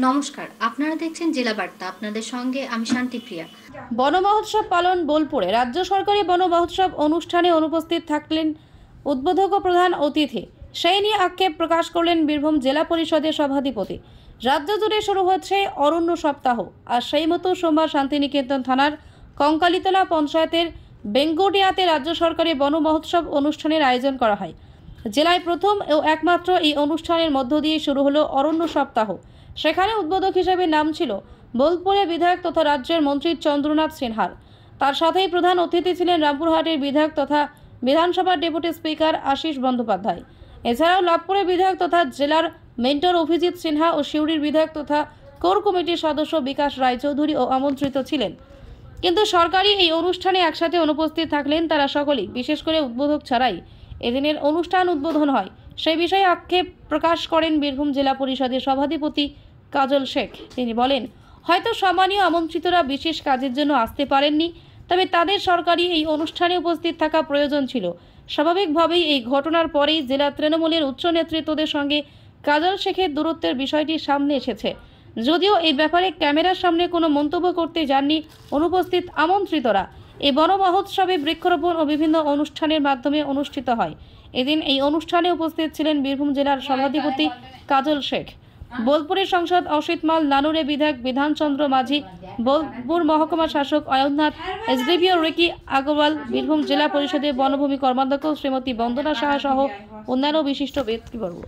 নমস্কার, আপনারা দেখছেন জেলা বার্তা। আপনাদের সঙ্গে আমি শান্তিপ্রিয়া। বন মহোৎসব পালন বোলপুরে। রাজ্য সরকারি বন মহোৎসব অনুষ্ঠানে অনুপস্থিত থাকলেন উদ্বোধক ও প্রধান অতিথি। সেই নিয়ে আক্ষেপ প্রকাশ করলেন বীরভূম জেলা পরিষদের সভাধিপতি। রাজ্য জুড়ে শুরু হচ্ছে অরণ্য সপ্তাহ, আর সেই মতো সোমবার শান্তিনিকেতন থানার কঙ্কালীতলা পঞ্চায়েতের বেঙ্গটিয়াতে রাজ্য সরকারি বন মহোৎসব অনুষ্ঠানের আয়োজন করা হয়। জেলায় প্রথম ও একমাত্র এই অনুষ্ঠানের মধ্য দিয়ে শুরু হলো অরণ্য সপ্তাহ। সেখানে উদ্বোধক হিসেবে নাম ছিল বোলপুরের বিধায়ক তথা রাজ্যের মন্ত্রী চন্দ্রনাথ সিনহার। তার সাথেই প্রধান অতিথি ছিলেন রামপুরহাটের বিধায়ক তথা বিধানসভার ডেপুটি স্পিকার আশিস বন্দ্যোপাধ্যায়। এছাড়াও লাভপুরের বিধায়ক তথা জেলার মেন্টর অভিজিৎ সিনহা ও সিউড়ির বিধায়ক তথা কোর কমিটির সদস্য বিকাশ রায়চৌধুরী ও আমন্ত্রিত ছিলেন। কিন্তু সরকারি এই অনুষ্ঠানে একসাথে অনুপস্থিত থাকলেন তারা সকলেই। বিশেষ করে উদ্বোধক ছাড়াই এদিনের অনুষ্ঠান উদ্বোধন হয়, সেই বিষয়ে আক্ষেপ প্রকাশ করেন বীরভূম জেলা পরিষদের সভাধিপতি কাজল শেখ। তিনি বলেন, হয়তো সম্মানীয় আমন্ত্রিতরা বিশেষ কাজের জন্য আসতে পারেননি, তবে তাদের সরকারি এই অনুষ্ঠানে উপস্থিত থাকা প্রয়োজন ছিল। স্বাভাবিকভাবেই এই ঘটনার পরেই জেলা তৃণমূলের উচ্চ নেতৃত্বদের সঙ্গে কাজল শেখের দূরত্বের বিষয়টি সামনে এসেছে। যদিও এই ব্যাপারে ক্যামেরার সামনে কোনো মন্তব্য করতে যাননি অনুপস্থিত আমন্ত্রিতরা। এই বন মহোৎসবে বৃক্ষরোপণ ও বিভিন্ন অনুষ্ঠানের মাধ্যমে অনুষ্ঠিত হয়। এদিন এই অনুষ্ঠানে উপস্থিত ছিলেন বীরভূম জেলার সভাধিপতি কাজল শেখ, বোলপুরের সাংসদ অসিত মাল, নানুরে বিধায়ক বিধানচন্দ্র মাঝি, বোলপুর মহকুমা শাসক অয়ননাথ, এসডিপিও রিকি আগরওয়াল, বীরভূম জেলা পরিষদের বনভূমি কর্মাধ্যক্ষ শ্রীমতী বন্দনা সাহা সহ অন্যান্য বিশিষ্ট ব্যক্তিবর্গ।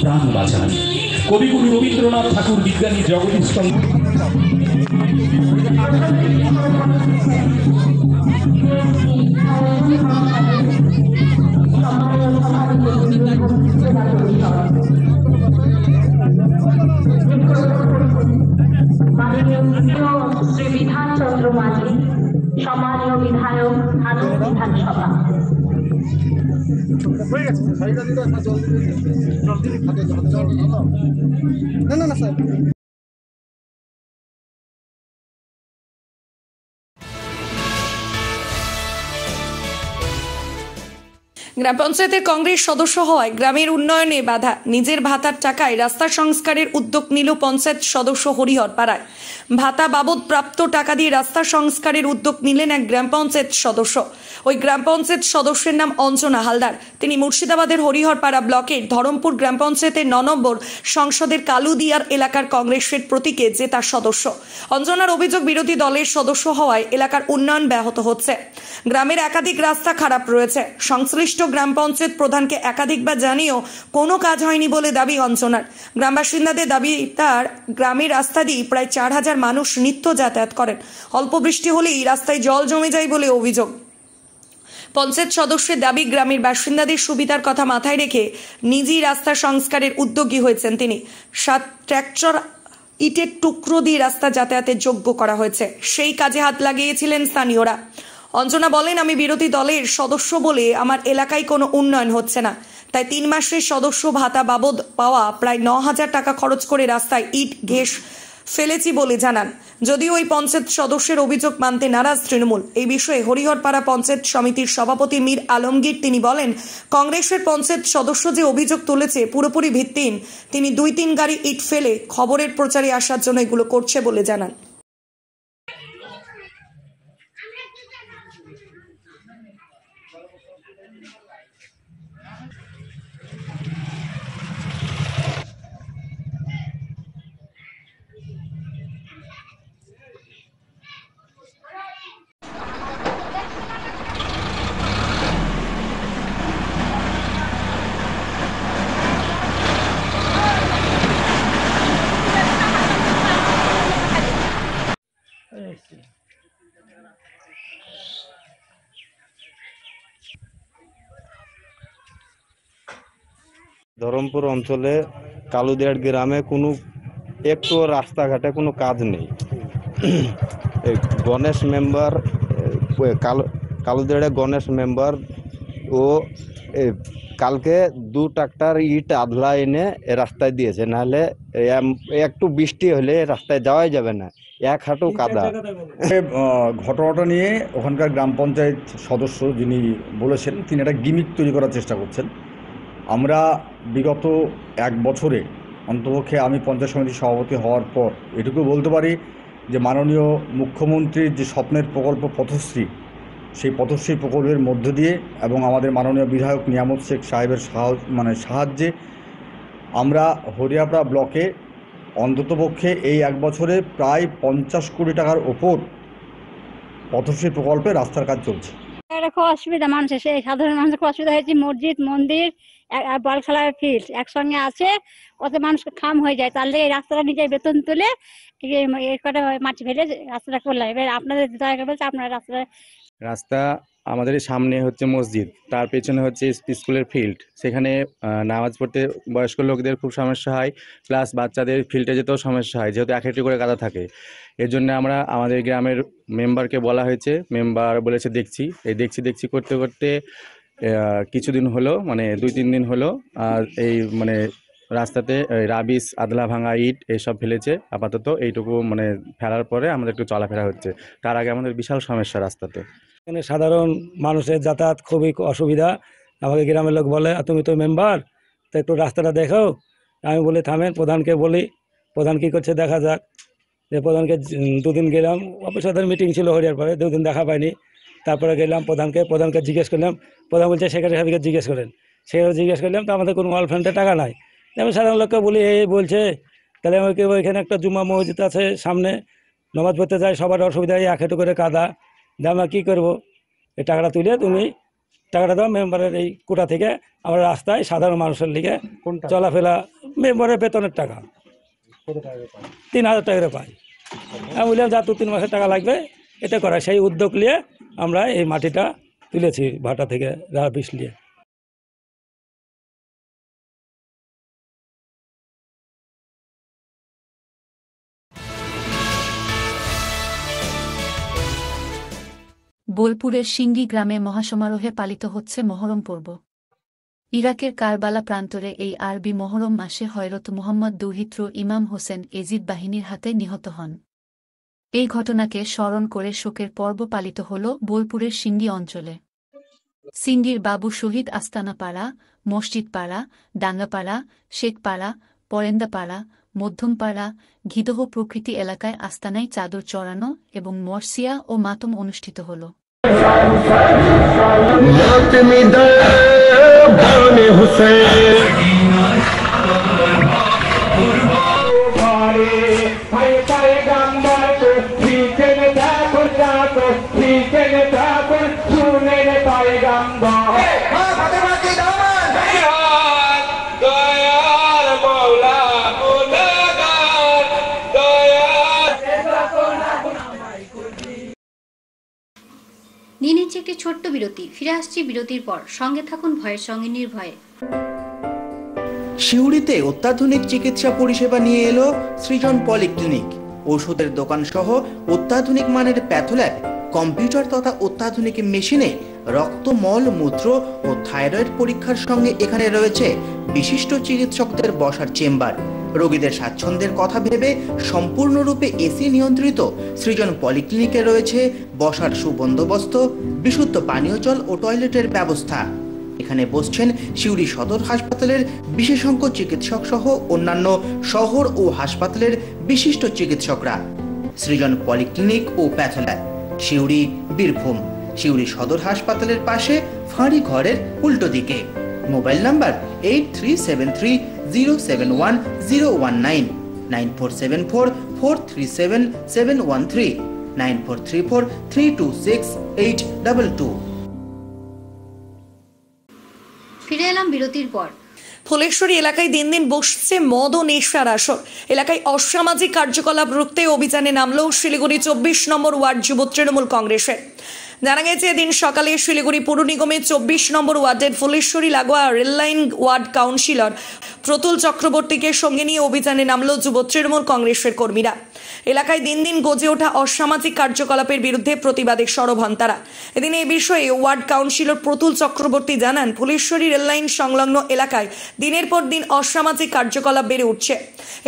প্রাণ বাঁচান। কবিগুরু রবীন্দ্রনাথ ঠাকুর, বিজ্ঞানী জগদীশ চন্দ্র শ্রী বিধানচন্দ্র মাঝি, সম্মানীয় বিধায়ক আনন্দ বিধানসভা। না স্যার। গ্রাম পঞ্চায়েতের কংগ্রেস সদস্য হওয়ায় গ্রামের উন্নয়নে বাধা। নিজের ভাতার টাকায় রাস্তা সংস্কারের উদ্যোগ নিল পঞ্চায়েত সদস্য হরিহর পাড়ায়। ভাতা বাবদ প্রাপ্ত টাকা দিয়ে রাস্তা সংস্কারের উদ্যোগ নিলেন এক গ্রাম পঞ্চায়েত সদস্য। ওই গ্রাম পঞ্চায়েত সদস্যের নাম অঞ্জনা হালদার। তিনি মুর্শিদাবাদের হরিহরপাড়া ব্লকের ধরমপুর গ্রাম পঞ্চায়েতের ৯ নম্বর সংসদের কালুদিয়ার এলাকার কংগ্রেসের প্রতীকে জেতা সদস্য। অঞ্জনার অভিযোগ, বিরোধী দলের সদস্য হওয়ায় এলাকার উন্নয়ন ব্যাহত হচ্ছে। গ্রামের একাধিক রাস্তা খারাপ রয়েছে। সংশ্লিষ্ট গ্রাম পঞ্চায়েত প্রধানকে একাধিকবার জানিয়েও কোনো কাজ হয়নি বলে দাবি অঞ্জনার। গ্রাম বাসিন্দাদের দাবি, তার গ্রামের রাস্তা দিয়ে প্রায় ৪,০০০ মানুষ নিত্য যাতায়াত করেন। অল্প বৃষ্টি হলেই রাস্তায় জল জমে যায় বলে অভিযোগ। পঞ্চায়েত সদস্যের দাবি, গ্রামের বাসিন্দাদের সুবিধার কথা মাথায় রেখে নিজেই রাস্তা সংস্কারের উদ্যোগী হয়েছেন তিনি। 7 ট্রাক্টর ইটের টুকরো দিয়ে রাস্তা যাতায়াতের যোগ্য করা হয়েছে। সেই কাজে হাত লাগিয়েছিলেন স্থানীয়রা। অঞ্জনা বলেন, আমি বিরোধী দলের সদস্য বলে আমার এলাকায় কোনো উন্নয়ন হচ্ছে না, তাই 3 মাসের সদস্য ভাতা বাবদ পাওয়া প্রায় 9,000 টাকা খরচ করে রাস্তায় ইট ঘেঁষ ফেলেছি বলে জানান। যদিও ওই পঞ্চায়েত সদস্যের অভিযোগ মানতে নারাজ তৃণমূল। এই বিষয়ে হরিহরপাড়া পঞ্চায়েত সমিতির সভাপতি মীর আলমগীর তিনি বলেন, কংগ্রেসের পঞ্চায়েত সদস্য যে অভিযোগ তুলেছে পুরোপুরি ভিত্তিহীন। তিনি 2-3 গাড়ি ইট ফেলে খবরের প্রচারে আসার জন্য এগুলো করছে বলে জানান। ধরমপুর অঞ্চলে কালুদিয়ার গ্রামে কোনো একটু রাস্তাঘাটে কোনো কাজ নেই। এই গণেশ মেম্বার, কালুদিয়ার গণেশ মেম্বার ও কালকে 2 ট্রাক্টর ইট আধলা এনে রাস্তায় দিয়েছে, নাহলে একটু বৃষ্টি হলে রাস্তায় যাওয়াই যাবে না, 1 হাঁটু কাদা। ঘটনাটা নিয়ে ওখানকার গ্রাম পঞ্চায়েত সদস্য যিনি বলেছেন, তিনি একটা গিমিক তৈরি করার চেষ্টা করছেন। আমরা বিগত 1 বছরে অন্তপক্ষে আমি পঞ্চায়েত সমিতির সভাপতি হওয়ার পর এটুকু বলতে পারি যে মাননীয় মুখ্যমন্ত্রীর যে স্বপ্নের প্রকল্প পথশ্রী, সেই পথশ্রী প্রকল্পের মধ্য দিয়ে এবং আমাদের মাননীয় বিধায়ক নিয়ামত শেখ সাহেবের সাহায্যে আমরা হরিয়াপাড়া ব্লকে অন্ততপক্ষে এই 1 বছরে প্রায় 50 কোটি টাকার ওপর পথশ্রী প্রকল্পে রাস্তার কাজ চলছে। খুব অসুবিধা মানুষের, সেই সাধারণ মানুষের খুব অসুবিধা হয়েছে। মসজিদ, মন্দির, বল খেলার ফিল্ড একসঙ্গে আছে, ওতে মানুষ খাম হয়ে যায়। তাহলে এই রাস্তাটা নিজের বেতন তুলে কটা মাটি ফেলে রাস্তাটা করলাম। এবার আপনাদের দয়া করে বলছে আপনারা রাস্তা আমাদের সামনে হচ্ছে মসজিদ, তার পেছনে হচ্ছে স্কুলের ফিল্ড, সেখানে নামাজ পড়তে বয়স্ক লোকদের খুব সমস্যা হয়, প্লাস বাচ্চাদের ফিল্ডে যেতেও সমস্যা হয়, যেহেতু 1 একটি করে কাদা থাকে। এর জন্য আমরা আমাদের গ্রামের মেম্বারকে বলা হয়েছে, মেম্বার বলেছে দেখছি। এই দেখছি করতে করতে কিছুদিন হলো, মানে 2-3 দিন হলো, আর এই মানে রাস্তাতে রাবিশ, আদলা ভাঙা ইট এইসব ফেলেছে। আপাতত এইটুকু মানে ফেলার পরে আমাদের একটু চলাফেরা হচ্ছে, তার আগে আমাদের বিশাল সমস্যা রাস্তাতে। এখানে সাধারণ মানুষের যাতায়াত খুবই অসুবিধা। আমাকে গ্রামের লোক বলে, তুমি তো মেম্বার, তো একটু রাস্তাটা দেখো। আমি বলি থামেন, প্রধানকে বলি। প্রধান কী করছে দেখা যাক। যে প্রধানকে 2 দিন গেলাম, অফিসারদের মিটিং ছিল হরিয়ারপাড়ে, 2 দিন দেখা পাইনি। তারপরে গেলাম প্রধানকে জিজ্ঞেস করলাম। প্রধান বলছে সেক্রেটারি সাহেবকে জিজ্ঞেস করেন। সেখানে জিজ্ঞেস করলাম, তো আমাদের কোনো ওয়ালফ্রেন্ডে টাকা নাই। আমি সাধারণ লোককে বলি, এই বলছে। তাহলে আমাকে ওইখানে একটা জুম্মা মসজিদ আছে সামনে, নামাজ পড়তে যায়, সবার অসুবিধা, 1 হাঁটু করে কাদা। আমরা কী করবো? এই টাকাটা তুলে তুমি টাকাটা দাও মেম্বারের এই কোটা থেকে। আমরা রাস্তায় সাধারণ মানুষের লিগে চলাফেরা, মেম্বারের বেতনের টাকা 3000 টাকা করে পাই। আমি বললাম যা 2-3 মাসের টাকা লাগবে, এটা করা। সেই উদ্যোগ নিয়ে আমরা এই মাটিটা তুলেছি ভাটা থেকে রাবিশ নিয়ে। বোলপুরের সিঙ্গি গ্রামে মহাসমারোহে পালিত হচ্ছে মহরম পর্ব। ইরাকের কারবালা প্রান্তরে এই আরবি মহরম মাসে হযরত মুহাম্মদ দৌহিত্র ইমাম হোসেন এজিদ বাহিনীর হাতে নিহত হন। এই ঘটনাকে স্মরণ করে শোকের পর্ব পালিত হল বোলপুরের সিঙ্গি অঞ্চলে। সিঙ্গির বাবু শহীদ আস্তানাপাড়া, মসজিদপাড়া, ডাঙ্গাপাড়া, শেখপাড়া, পরেন্দাপাড়া, মধ্যমপাড়া, ঘিদহ প্রভৃতি এলাকায় আস্তানায় চাদর চড়ানো এবং মরসিয়া ও মাতম অনুষ্ঠিত হল। নিয়ে নিচ্ছে একটি ছোট্ট বিরতি, ফিরে আসছি বিরতির পর। সঙ্গে থাকুন ভয়ের সঙ্গে নির্ভয়ে। সিউড়িতে অত্যাধুনিক চিকিৎসা পরিষেবা নিয়ে এলো সৃজন পলিক্লিনিক। ওষুধের দোকান সহ অত্যাধুনিক মানের প্যাথোল্যাব, কম্পিউটার তথা অত্যাধুনিক মেশিনে রক্ত, মল, মূত্র ও থাইরয়েড পরীক্ষার সঙ্গে এখানে রয়েছে বিশিষ্ট চিকিৎসকদের বসার চেম্বার। রোগীদের স্বাচ্ছন্দ্যের কথা ভেবে সম্পূর্ণরূপে এসি নিয়ন্ত্রিত সৃজন পলিক্লিনিকে রয়েছে বসার সুবন্দোবস্ত, বিশুদ্ধ পানীয় জল ও টয়লেটের ব্যবস্থা। এখানে বসছেন সিউড়ি সদর হাসপাতালের বিশেষজ্ঞ চিকিৎসক সহ অন্যান্য শহর ও হাসপাতালের বিশিষ্ট চিকিৎসকরা। সৃজন পলিক্লিনিক ও প্যাথোল্যাব, সিউড়ি, বীরভূম। সিউড়ি সদর হাসপাতালের পাশে ফাঁড়ি ঘরের উল্টো দিকে। Mobile number 8373071019, 9474437713, 9434326822। ফিরে এলাম বিরতির পর। ফুলেশ্বরী এলাকায় দিন দিন বসছে মদ ও নেশার আসর। এলাকায় অসামাজিক কার্যকলাপ রুখতে অভিযানে নামল শিলিগুড়ি 24 নম্বর ওয়ার্ড যুব তৃণমূল কংগ্রেসের। জানা গেছে এদিন সকালে শিলিগুড়ি পৌর নিগমের 24 নম্বর ওয়ার্ডের ফুলেশ্বরী লাগোয়া রেললাইন ওয়ার্ড কাউন্সিলর প্রতুল চক্রবর্তীকে সঙ্গে নিয়ে অভিযানে নামল যুব তৃণমূল কংগ্রেসের কর্মীরা। এলাকায় দিন দিন গজে ওঠা অসামাজিক কার্যকলাপের বিরুদ্ধে প্রতিবাদে সরব হন তারা। এদিন এই বিষয়ে ওয়ার্ড কাউন্সিলর প্রতুল চক্রবর্তী জানান, ফুলেশ্বরী রেললাইন সংলগ্ন এলাকায় দিনের পর দিন অসামাজিক কার্যকলাপ বেড়ে উঠছে।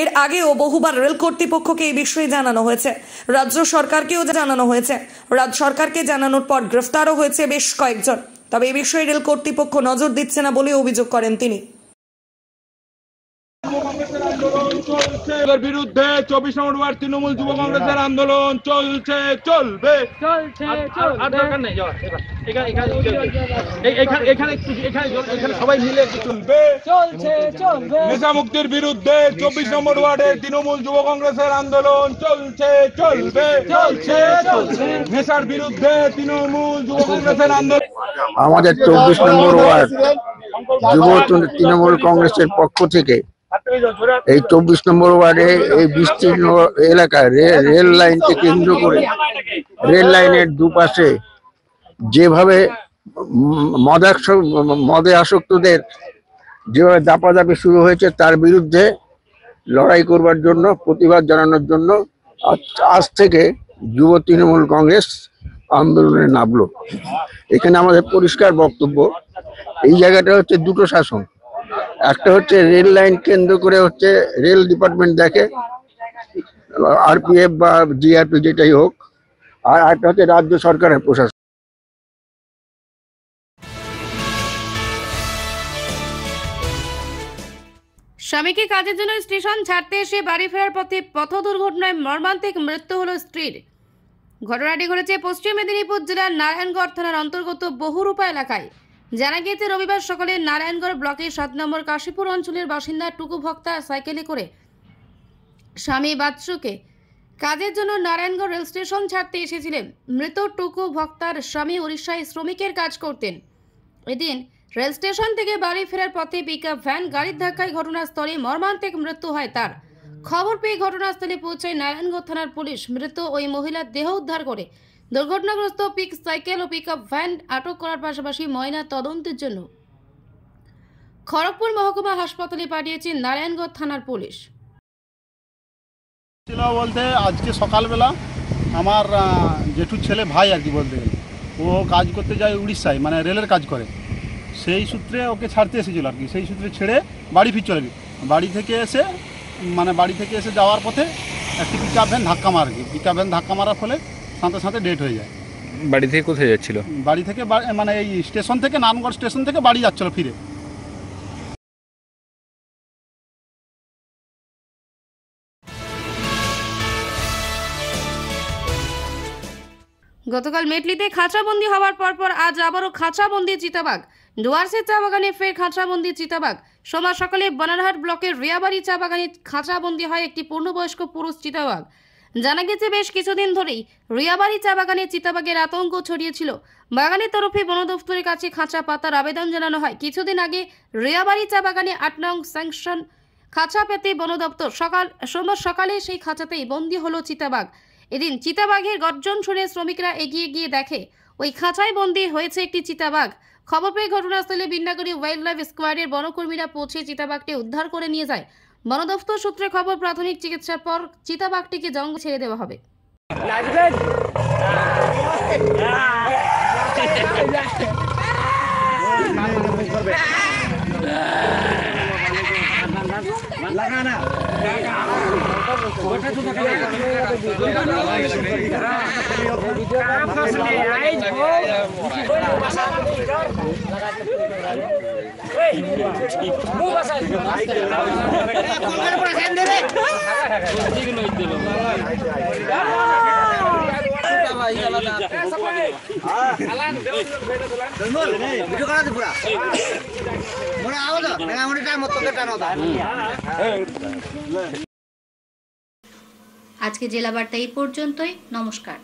এর আগেও বহুবার রেল কর্তৃপক্ষকে এই বিষয়ে জানানো হয়েছে, রাজ্য সরকারকেও জানানো হয়েছে। রাজ্য সরকারকে জানানোর পর গ্রেফতারও হয়েছে বেশ কয়েকজন। তবে এই বিষয়ে রেল কর্তৃপক্ষ নজর দিচ্ছে না বলে অভিযোগ করেন তিনি। বিরুদ্ধে 24 নম্বর ওয়ার্ড তৃণমূল যুব কংগ্রেসের আন্দোলন চলছে, চলবে, এখানে সবাই মিলে চলবে, নেশা মুক্তির বিরুদ্ধে 24 নম্বর ওয়ার্ডের তৃণমূল যুব কংগ্রেসের আন্দোলন চলছে, চলবে, নেশার বিরুদ্ধে তৃণমূল যুব কংগ্রেসের আন্দোলন। আমাদের 24 নম্বর ওয়ার্ড যুব তৃণমূল কংগ্রেসের পক্ষ থেকে এই 24 নম্বর ওয়ার্ডে এই বিস্তীর্ণ এলাকায় রেল লাইনকে কেন্দ্র করে রেল লাইনের দুপাশে যেভাবে মদে আসক্তদের যেভাবে দাপাদাপি শুরু হয়েছে তার বিরুদ্ধে লড়াই করবার জন্য, প্রতিবাদ জানানোর জন্য আজ থেকে যুব তৃণমূল কংগ্রেস আন্দোলনে নামলো। এখানে আমাদের পরিষ্কার বক্তব্য, এই জায়গাটা হচ্ছে দুটো শাসন। একটা হচ্ছে রেল লাইন কেন্দ্র করে হচ্ছে রেল ডিপার্টমেন্ট দেখে, আরপিএফ বা জিআরপি যেটাই হোক, আর একটা হচ্ছে রাজ্য সরকারের প্রশাসন। স্বামীকে কাজের জন্য স্টেশন ছাড়তে এসে বাড়ি ফেরার পথে পথ দুর্ঘটনায় মর্মান্তিক মৃত্যু হলো স্ত্রীর। ঘটনাটি ঘটেছে পশ্চিম মেদিনীপুর জেলার নারায়ণগড় থানার অন্তর্গত বহুরূপা এলাকায়। জানা গিয়েছে রবিবার সকালে নারায়ণগড় ব্লকের 7 নম্বর কাশীপুর অঞ্চলের বাসিন্দা টুকু ভক্তা সাইকেলে করে স্বামী বাচ্চুকে কাজের জন্য নারায়ণগড় রেল স্টেশন ছাড়তে এসেছিলেন। মৃত টুকু ভক্তার স্বামী উড়িষ্যায় শ্রমিকের কাজ করতেন। এদিন রেল স্টেশন থেকে বাড়ি ফেরার পথে পিকআপ ভ্যান গাড়ির ধাক্কায় ঘটনাস্থলে মর্মান্তিক মৃত্যু হয় তার। খবর পেয়ে ঘটনাস্থলে পৌঁছায় নারায়ণগড় থানার পুলিশ। মৃত ওই মহিলার দেহ উদ্ধার করে দুর্ঘটনাগ্রস্ত সাইকেল ও পিকআপ ভ্যান আটক করার পাশাপাশি ময়না তদন্তের জন্য খড়গপুর মহকুমা হাসপাতালে পাঠিয়েছে নারায়ণগড় থানার পুলিশ। বলতে আজকে সকালবেলা আমার জেঠুর ছেলে ভাই আর কি বলতে গেলে, ও কাজ করতে যায় উড়িষ্যায়, মানে রেলের কাজ করে। সেই সূত্রে ওকে ছাড়তে এসেছিল আর কি, সেই সূত্রে ছেড়ে বাড়ি ফির চলে গেল। বাড়ি থেকে এসে যাওয়ার পথে একটি পিকআপ ভ্যান ধাক্কা মারে আর কি। পিকআপ ভ্যান ধাক্কা মারার ফলে সাথে সাথে ডেট হয়ে যায়। বাড়ি থেকে কোথায় যাচ্ছিল? বাড়ি থেকে মানে এই স্টেশন থেকে, নারায়ণগড় স্টেশন থেকে বাড়ি যাচ্ছিল ফিরে। গতকাল মেটলিতে খাঁচাবন্দি হওয়ার পরপর আজ আবারও খাঁচাবন্দি চিতাবাঘ। ডুয়ার্সের চা বাগানে ফের খাঁচাবন্দি চিতাবাঘ। সোমবার সকালে বানারহাট ব্লকের রিয়াবাড়ি চা বাগানে খাঁচাবন্দি হয় একটি পূর্ণবয়স্ক পুরুষ চিতাবাঘ। জানা গেছে বেশ কিছুদিন ধরেই রিয়াবাড়ি চা বাগানে চিতাবাঘের আতঙ্ক ছড়িয়েছিল। বাগানের তরফে বন দফতরের কাছে খাঁচা পাতার আবেদন জানানো হয়। কিছুদিন আগে রিয়াবাড়ি চা বাগানে 8 নং স্যাংশন খাঁচা পেতে বন দপ্তর সোমবার সকালে সেই খাঁচাতেই বন্দী হলো চিতাবাঘ। এদিন চিতাবাঘের গর্জন শুনে শ্রমিকরা এগিয়ে গিয়ে দেখে ওই খাঁচায় বন্দী হয়েছে একটি চিতাবাঘ। খবর পেয়ে ঘটনাস্থলে বিন্নাগুড়ি ওয়াইল্ড লাইফ স্কোয়াডের বনকর্মীরা পৌঁছে চিতাবাঘটি উদ্ধার করে নিয়ে যায়। বন দফতর সূত্রে খবর, প্রাথমিক চিকিৎসার পর চিতাবাঘটিকে জঙ্গলে ছেড়ে দেওয়া হবে। আজকে জেলা বার্তা এই পর্যন্তই। নমস্কার।